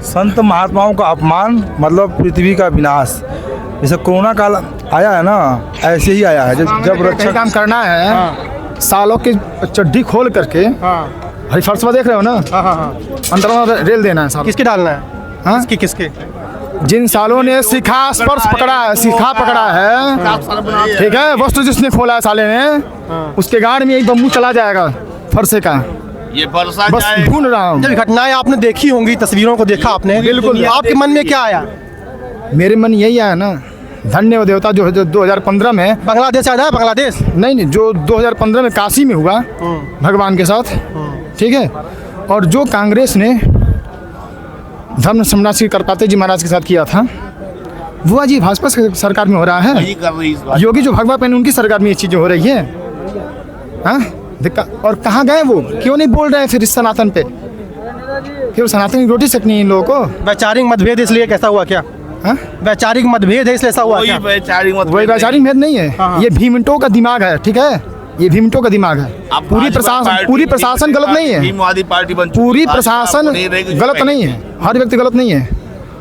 संत महात्माओं का अपमान मतलब पृथ्वी का विनाश। जैसे कोरोना काल आया है ना, ऐसे ही आया है। जब रक्षा काम करना है, सालों की चड्डी खोल करके हरी फर्श देख रहे हो ना, अंदर में रेल देना है। किसके डालना है? हाँ? किसके जिन सालों ने सिखा स्पर्श पकड़ा है, सिखा पकड़ा है, ठीक है, वस्त्र जिसने खोला है साले ने, उसके गाड़ में एक बम्बू चला जाएगा फरसे का। ये बरसा बस ढूंढ रहा हूँ। जब घटनाएं आपने देखी होंगी, तस्वीरों को देखा आपने, बिल्कुल। आपके मन में क्या आया? मेरे मन यही आया ना, धन्य वो देवता जो 2015 में बांग्लादेश आया है? बांग्लादेश नहीं, जो 2015 में काशी में हुआ भगवान के साथ, ठीक है, और जो कांग्रेस ने धर्म सम्राट श्री करपाते जी महाराज के साथ किया था, वो आज ये भाजपा सरकार में हो रहा है। वही कर रही इस बात। योगी जो भगवा पहने उनकी सरकार में ये चीज़ें हो रही है। हाँ, और कहाँ गए वो? क्यों नहीं बोल रहे हैं फिर इस सनातन पे? फिर सनातन की रोटी सेकनी है इन लोगों को। वैचारिक मतभेद इसलिए कैसा हुआ क्या? हाँ? वैचारिक मतभेद है इसलिए ऐसा हुआ क्या? वही वैचारिक मतभेद वही वैचारिक भेद नहीं है, ये भीमटो का दिमाग है, ठीक है, ये भीमटो का दिमाग है। अब पूरी भाजपा प्रशासन गलत नहीं है, भीमवादी पार्टी बन चुकी है। पूरी भाजपा प्रशासन अपनी रहेगी जो गलत नहीं है, हर व्यक्ति गलत नहीं है।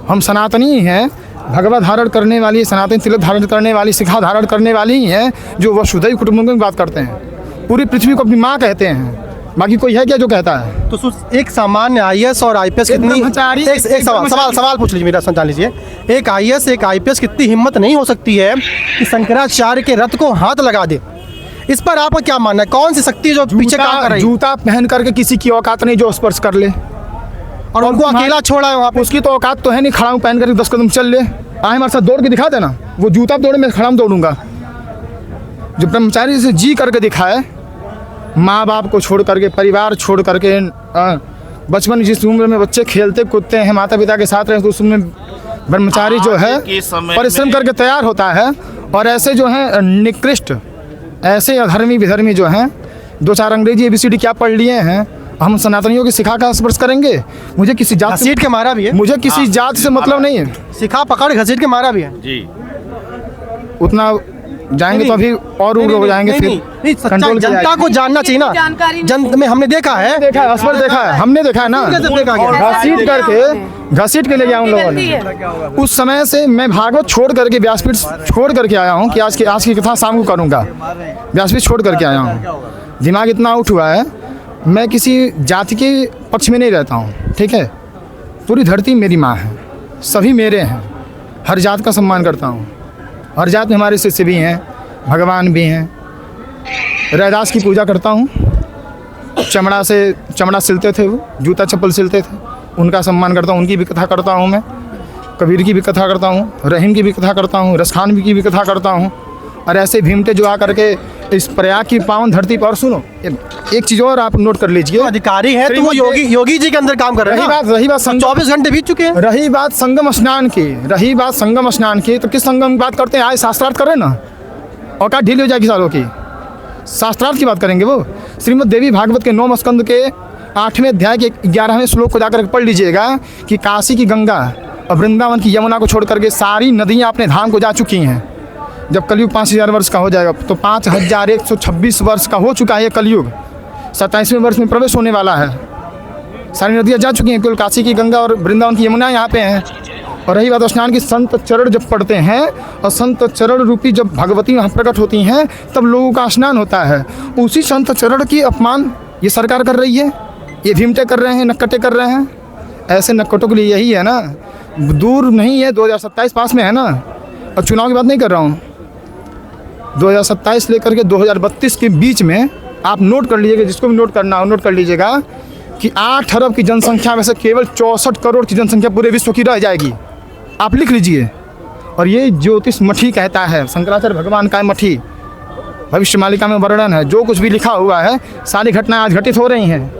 हम सनातनी हैं, भगवा धारण करने वाली, सनातन तिलक धारण करने वाली, शिखा धारण करने वाली ही हैं, जो वसुधैव कुटुंबकम की बात करते हैं। पूरी पृथ्वी को अपनी माँ कहते हैं, बाकी कोई है क्या जो कहता है? तो एक सामान्य आईएएस और आईपीएस कितनी, एक सवाल पूछ लीजिए, मेरा जान लीजिए। एक आईएएस एक आईपीएस कितनी हिम्मत नहीं हो सकती है कि शंकराचार्य के रथ को हाथ लगा दे? इस पर आपका क्या मानना है? कौन सी शक्ति जो पीछे काम कर रही है? जूता पहन करके किसी की औकात नहीं जो स्पर्श कर ले, और उनको अकेला छोड़ा है वहाँ पे। उसकी तो औकात तो है नहीं, खड़ा हूँ पहन करके 10 कदम चल ले, आए हमारे साथ दौड़ के दिखा देना। वो जूता दौड़े, मैं खड़ा दौड़ूंगा। जो ब्रह्मचारी से जी करके दिखाए, माँ बाप को छोड़ करके, परिवार छोड़ करके, बचपन जिस उम्र में बच्चे खेलते कूदते हैं, माता पिता के साथ रहे, तो उस उम्र में ब्रह्मचारी जो है परिश्रम करके तैयार होता है। और ऐसे जो है निकृष्ट, ऐसे अधर्मी विधर्मी जो हैं, 2-4 अंग्रेजी ABCD क्या पढ़ लिए हैं, हम सनातनियों की शिखा का स्पर्श करेंगे? मुझे किसी जात घसीट के मारा भी है, मुझे किसी जात से मतलब नहीं है। शिखा पकड़ घसीट के मारा भी है जी। उतना जाएंगे तो अभी और उग्र हो जाएंगे। फिर कंट्रोल जनता को जानना चाहिए ना, जनता में हमने देखा है, असफल देखा है, हमने देखा है ना, घसीट के ले गया उन लोगों ने। उस समय से मैं भागवत छोड़ करके, व्यासपीठ छोड़ करके आया हूँ कि आज की कथा शाम को करूँगा। व्यासपीठ छोड़ करके आया हूँ, दिमाग इतना आउट हुआ है। मैं किसी जाति के पक्ष में नहीं रहता हूँ, ठीक है, पूरी धरती मेरी माँ है, सभी मेरे हैं, हर जात का सम्मान करता हूँ। हर जात में हमारे शिष्य भी हैं, भगवान भी हैं। रैदास की पूजा करता हूँ, चमड़ा सिलते थे वो, जूता चप्पल सिलते थे, उनका सम्मान करता हूँ, उनकी भी कथा करता हूँ। मैं कबीर की भी कथा करता हूँ, रहीम की भी कथा करता हूँ, रसखान की भी कथा करता हूँ। और ऐसे भीमटे जो आ करके इस प्रयाग की पावन धरती पर, सुनो एक चीज़ और आप नोट कर लीजिए, अधिकारी है तो वो योगी जी के अंदर काम कर रहे हैं। रही बात 24 घंटे बीत चुके हैं। रही बात संगम स्नान की, तो किस संगम की बात करते हैं? आज शास्त्रार्थ कर रहे ना, औकात ढीली हो जाएगी सालों की, शास्त्रार्थ की बात करेंगे। वो श्रीमद् देवी भागवत के 9 स्कंद के 8वें अध्याय के 11वें श्लोक को जाकर पढ़ लीजिएगा कि काशी की गंगा और वृंदावन की यमुना को छोड़ करके सारी नदियाँ अपने धाम को जा चुकी हैं। जब कलयुग 5000 वर्ष का हो जाएगा तो 5126 वर्ष का हो चुका है ये कलयुग, 27वें वर्ष में प्रवेश होने वाला है। सारी नदियाँ जा चुकी हैं, केवल काशी की गंगा और वृंदावन की यमुना यहाँ पे हैं। और रही बात स्नान की, संत चरण जब पढ़ते हैं और संत चरण रूपी जब भगवती वहाँ प्रकट होती हैं, तब लोगों का स्नान होता है। उसी संत चरण की अपमान ये सरकार कर रही है, ये भीमटे कर रहे हैं, नक्कटे कर रहे हैं। ऐसे नक्कटों के लिए यही है ना, दूर नहीं है, 2027 पास में है ना। और चुनाव की बात नहीं कर रहा हूँ, 2027 लेकर के 2032 के बीच में आप नोट कर लीजिएगा, जिसको भी नोट करना हो नोट कर लीजिएगा कि 8 अरब की जनसंख्या में से केवल 64 करोड़ की जनसंख्या पूरे विश्व की रह जाएगी। आप लिख लीजिए। और ये ज्योतिष मठी कहता है, शंकराचार्य भगवान का मठी, भविष्य मालिका में वर्णन है, जो कुछ भी लिखा हुआ है सारी घटनाएं आज घटित हो रही हैं।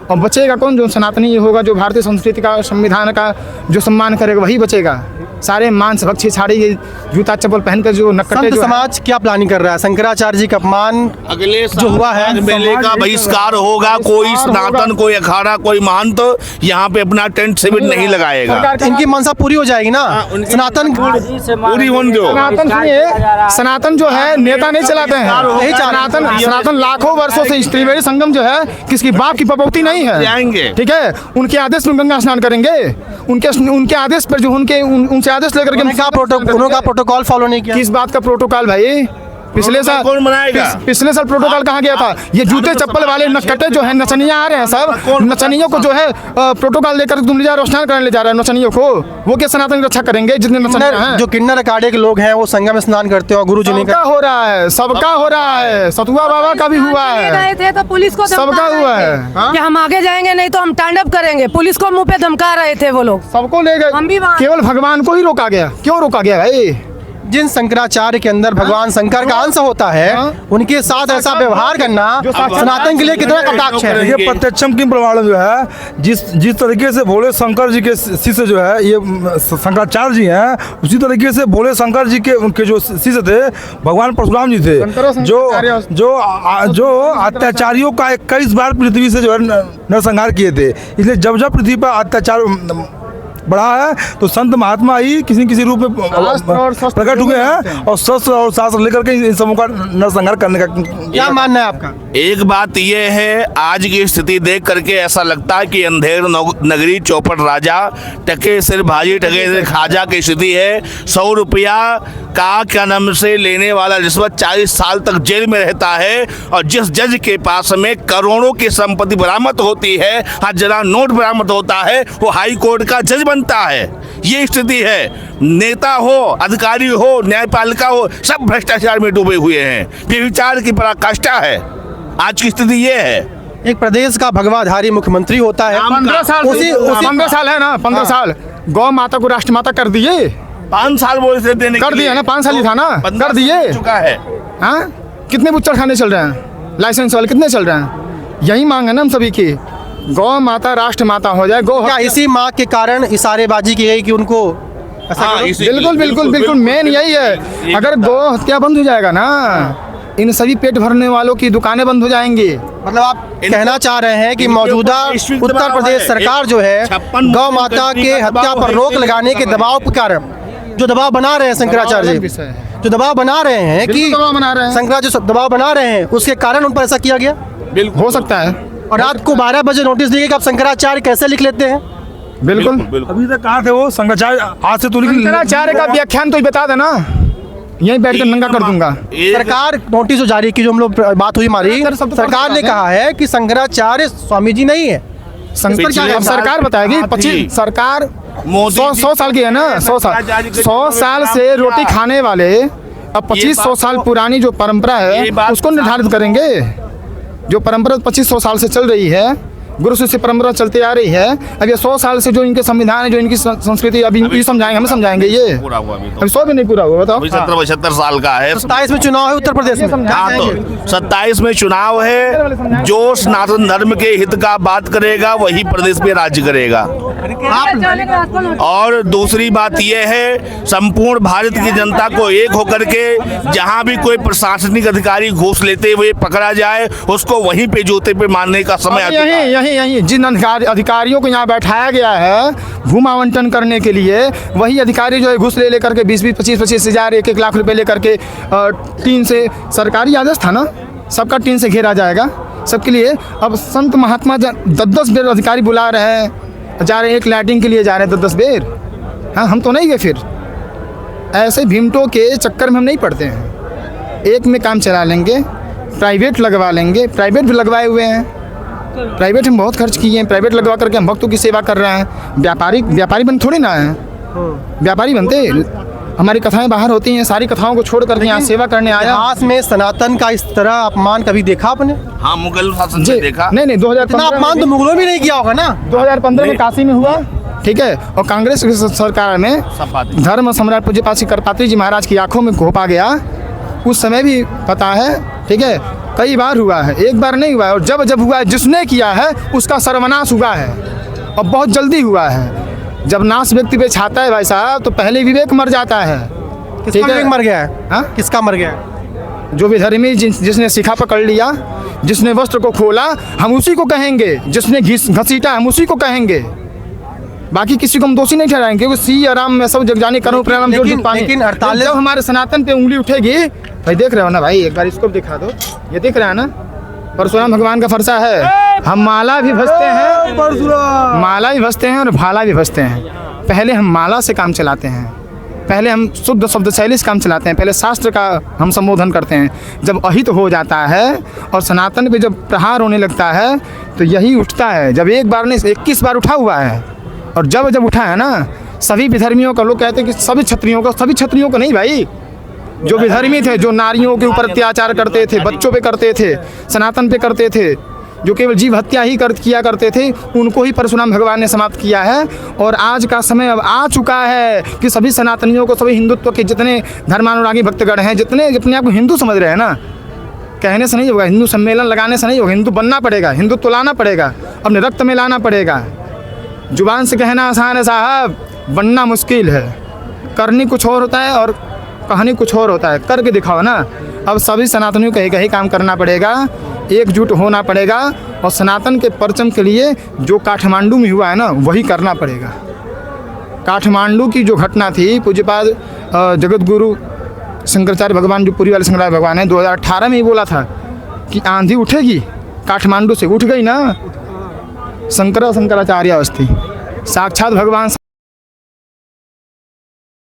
और बचेगा कौन? जो सनातनी होगा, जो भारतीय संस्कृति का, संविधान का जो सम्मान करेगा, वही बचेगा। सारे मांस भक्षी साड़ी ये जूता चप्पल पहन कर जो नक्कटे संत जो है, समाज क्या प्लानिंग कर रहा है? शंकराचार्य जी का अपमान अगले जो हुआ है, साल मेले का बहिष्कार होगा। कोई सनातन, कोई अखाड़ा, कोई महंत यहाँ पे अपना टेंट शिविर नहीं लगाएगा। सरकार इनकी मनसा पूरी हो जाएगी ना। सनातन पूरी होने दो। सनातन सुनिए, सनातन जो है नेता नहीं चलाते हैं। यही चाह रहे हैं। सनातन लाखों वर्षों से त्रिवेणी संगम जो है किसकी बाप की पपौती नहीं है। जाएंगे। ठीक है, उनके आदेश में गंगा स्नान करेंगे, उनके आदेश पर जो उनसे आदेश लेकर के उनका प्रोटोकॉल फॉलो नहीं किया। किस बात का प्रोटोकॉल भाई? पिछले साल कौन बनाएगा? पिछले साल प्रोटोकॉल कहाँ गया था? ये जूते चप्पल वाले नक्कटे जो है नचनिया आ रहे हैं सब, नचनियों को जो है प्रोटोकॉल लेकर तुम ले जा रहे हो, स्नान कराने ले जा रहे हो नचनियों को। वो क्या सनातन की रक्षा करेंगे? जितने नचनिया हैं जो किन्नर अखाड़े के लोग हैं वो संगम में स्नान करते हो, गुरु जी ने सबका हो रहा है, सबका हो रहा है। सतुआ बाबा का भी हुआ गए है, थे तो पुलिस को धमका सबका रहे हुआ थे है। कि हम आगे जाएंगे नहीं तो हम स्टैंड अप करेंगे। पुलिस को मुंह पे धमका रहे थे वो लोग। सबको ले हम भी गए, वहाँ- केवल भगवान को ही रोका गया। क्यों रोका गया भाई? जिन शंकराचार्य के अंदर भगवान शंकर का अंश होता है, उनके साथ ऐसा व्यवहार करना सनातन के लिए कितना कटाक्ष है। ये प्रत्यक्षम की प्रमाण जो है, जिस तरीके से भोले शंकर जी के शिष्य जो है ये शंकराचार्य जी हैं, उसी तरीके से भोले शंकर जी के उनके जो शिष्य थे भगवान परशुराम जी थे, जो अत्याचारियों का 21 बार पृथ्वी से जो है नरसंहार किए थे। इसलिए जब जब पृथ्वी पर अत्याचार बढ़ा है तो संत महात्मा ही किसी किसी रूप में प्रकट हुए हैं और शस्त्र और शास्त्र लेकर के इन सबों का नरसंहार करने का। क्या मानना है आपका? एक बात यह है, आज की स्थिति देख करके ऐसा लगता है कि अंधेर नगरी चौपट राजा, टके सिर भाजी टके सिर खाजा की स्थिति है। 100 रुपया का क्या नाम से लेने वाला रिश्वत 40 साल तक जेल में रहता है, और जिस जज के पास में करोड़ों की संपत्ति बरामद होती है, हजारों नोट बरामद होता है, वो हाई कोर्ट का जज बनता है। ये स्थिति है। नेता हो, अधिकारी हो, न्यायपालिका हो, सब भ्रष्टाचार में डूबे हुए हैं। व्यभिचार की पराकाष्ठा है। आज की स्थिति ये है। एक प्रदेश का भगवाधारी मुख्यमंत्री होता है। 15 साल उसी 15 साल है ना, 15 साल गौ माता को राष्ट्रमाता कर दिए, 5 साल बोले थे देने कर दिया ना, 5 साल ही था ना, कर दिए। चुका है। हाँ, कितने बुच्चड़ खाने चल रहे हैं? लाइसेंस वाले कितने चल रहे हैं? यही मांग है ना हम सभी की, गौ माता राष्ट्र माता हो जाए। गौ क्या इसी माँ के कारण इशारेबाजी की गई कि उनको ऐसा हाँ, करो? बिल्कुल बिल्कुल बिल्कुल मेन यही है। अगर गौ हत्या बंद हो जाएगा ना, इन सभी पेट भरने वालों की दुकानें बंद हो जाएंगी। मतलब आप कहना चाह रहे हैं कि मौजूदा उत्तर प्रदेश सरकार जो है गौ माता के हत्या पर रोक लगाने के दबाव के कारण जो दबाव बना रहे हैं शंकराचार्य जी, जो दबाव बना रहे हैं कि बिल्कुल दबाव बना रहे हैं। शंकराचार्य जो दबाव बना रहे हैं उसके कारण उन पर ऐसा किया गया। हो सकता है। और रात को 12 बजे नोटिस दिए कि आप शंकराचार्य कैसे लिख लेते हैं। बिल्कुल अभी तक कहाँ थे वो शंकराचार्य? आज से तो शंकराचार्य का व्याख्यान तो बता देना, यहीं बैठ कर नंगा कर दूंगा। सरकार नोटिस जो जारी की, जो हम लोग बात हुई हमारी, सरकार ने कहा है कि शंकराचार्य स्वामी जी नहीं है। शंकर क्या है? अब सरकार बताएगी। 25 सरकार 100 साल की है ना, 100 साल से रोटी खाने वाले अब 2500 साल पुरानी जो परंपरा है उसको निर्धारित करेंगे। जो परंपरा 2500 साल से चल रही है, गुरु शिष्य परंपरा चलती आ रही है। अब ये 100 साल से जो इनके संविधान है, जो इनकी संस्कृति, अभी ये समझाएंगे, हमें समझाएंगे। ये पूरा हुआ अभी तो। अभी 100 भी नहीं पूरा हुआ, बताओ। अभी 70-72 साल का है। 27 में चुनाव है उत्तर प्रदेश में। हाँ, तो 27 में चुनाव है। जो सनातन धर्म के हित का बात करेगा वही प्रदेश में राज्य करेगा। और दूसरी बात यह है, संपूर्ण भारत की जनता को एक होकर के जहां भी कोई प्रशासनिक अधिकारी घूस लेते हुए पकड़ा जाए, उसको वहीं पे जूते पे मारने का समय आ चुका है। यही जिन अधिकारियों को यहाँ बैठाया गया है भूम आवंटन करने के लिए, वही अधिकारी जो है घूस ले करके 20-20, 25-25 हज़ार, 1-1 लाख रुपए लेकर के टीन से, सरकारी आदेश था ना, सबका टीन से घेरा जाएगा सबके लिए। अब संत महात्मा 10-10 बेर अधिकारी बुला रहे हैं, जा रहे हैं, एक लैट्रिन के लिए जा रहे हैं 10-10 बेर। हाँ, हम तो नहीं गए। फिर ऐसे भीमटों के चक्कर में हम नहीं पड़ते हैं। एक में काम चला लेंगे, प्राइवेट लगवा लेंगे। प्राइवेट भी लगवाए हुए हैं, प्राइवेट हम बहुत खर्च किए हैं। प्राइवेट लगवा करके हम भक्तों की सेवा कर रहे हैं। व्यापारी बन थोड़ी ना है, व्यापारी बनते। हमारी कथाएं बाहर होती हैं, सारी कथाओं को छोड़ करके यहाँ सेवा करने आया। इतिहास में सनातन का इस तरह अपमान कभी देखा आपने? हाँ, मुगल शासन से देखा। नहीं, इतना 2015 अपमान तो मुगलों भी नहीं किया होगा ना। 2015 में काशी में हुआ, ठीक है। और कांग्रेस की सरकार में धर्म सम्राट पूज्य पासी करपात्री जी महाराज की आंखों में घोपा गया। उस समय भी पता है, ठीक है, कई बार हुआ है, एक बार नहीं हुआ है। और जब हुआ है, जिसने किया है उसका सर्वनाश हुआ है, और बहुत जल्दी हुआ है। जब नाश व्यक्ति पे छाता है भाई साहब तो पहले विवेक मर जाता है। किसका ठीक है? विवेक मर गया है? हाँ? किसका मर गया है? जो विधर्मी जिसने शिखा पकड़ लिया, जिसने वस्त्र को खोला, हम उसी को कहेंगे। जिसने घसीटा हम उसी को कहेंगे। बाकी किसी को हम दोषी नहीं ठहराएंगे, क्योंकि सी आराम में सब जग जाने करो प्रणाम जो लेकिन 48 जब हमारे सनातन पे उंगली उठेगी, भाई देख रहे हो ना भाई, एक बार इसको दिखा दो, ये दिख रहा है ना, परशुराम भगवान का फरसा है। हम माला भी भजते हैं, माला भी भजते हैं और भाला भी भजते हैं। पहले हम माला से काम चलाते हैं, पहले हम शुद्ध शब्द शैली से काम चलाते हैं, पहले शास्त्र का हम संबोधन करते हैं। जब अहित हो जाता है और सनातन पे जब प्रहार होने लगता है तो यही उठता है। जब एक बार नहीं 21 बार उठा हुआ है, और जब उठा है ना, सभी विधर्मियों का, लोग कहते हैं कि सभी क्षत्रियों को नहीं भाई, जो विधर्मी थे, जो नारियों के ऊपर अत्याचार करते थे, बच्चों पे करते थे, सनातन पे करते थे, जो केवल जीव हत्या ही किया करते थे, उनको ही परशुराम भगवान ने समाप्त किया है। और आज का समय अब आ चुका है कि सभी सनातनियों को, सभी हिंदुत्व के जितने धर्मानुरागी भक्तगण हैं, जितने अपने आप को हिंदू समझ रहे हैं ना, कहने से नहीं होगा, हिंदू सम्मेलन लगाने से नहीं होगा, हिंदू बनना पड़ेगा, हिंदुत्व लाना पड़ेगा, अपने रक्त में लाना पड़ेगा। जुबान से कहना आसान है साहब, बनना मुश्किल है। करनी कुछ और होता है और कहानी कुछ और होता है, करके दिखाओ ना। अब सभी सनातनियों को एक ही काम करना पड़ेगा, एकजुट होना पड़ेगा, और सनातन के परचम के लिए जो काठमांडू में हुआ है ना, वही करना पड़ेगा। काठमांडू की जो घटना थी, पूज्यपाद जगत गुरु शंकराचार्य भगवान, जो पुरी वाले शंकराचार्य भगवान है, 2018 में ही बोला था कि आंधी उठेगी, काठमांडू से उठ गई ना। शंकराचार्य अस्थि साक्षात भगवान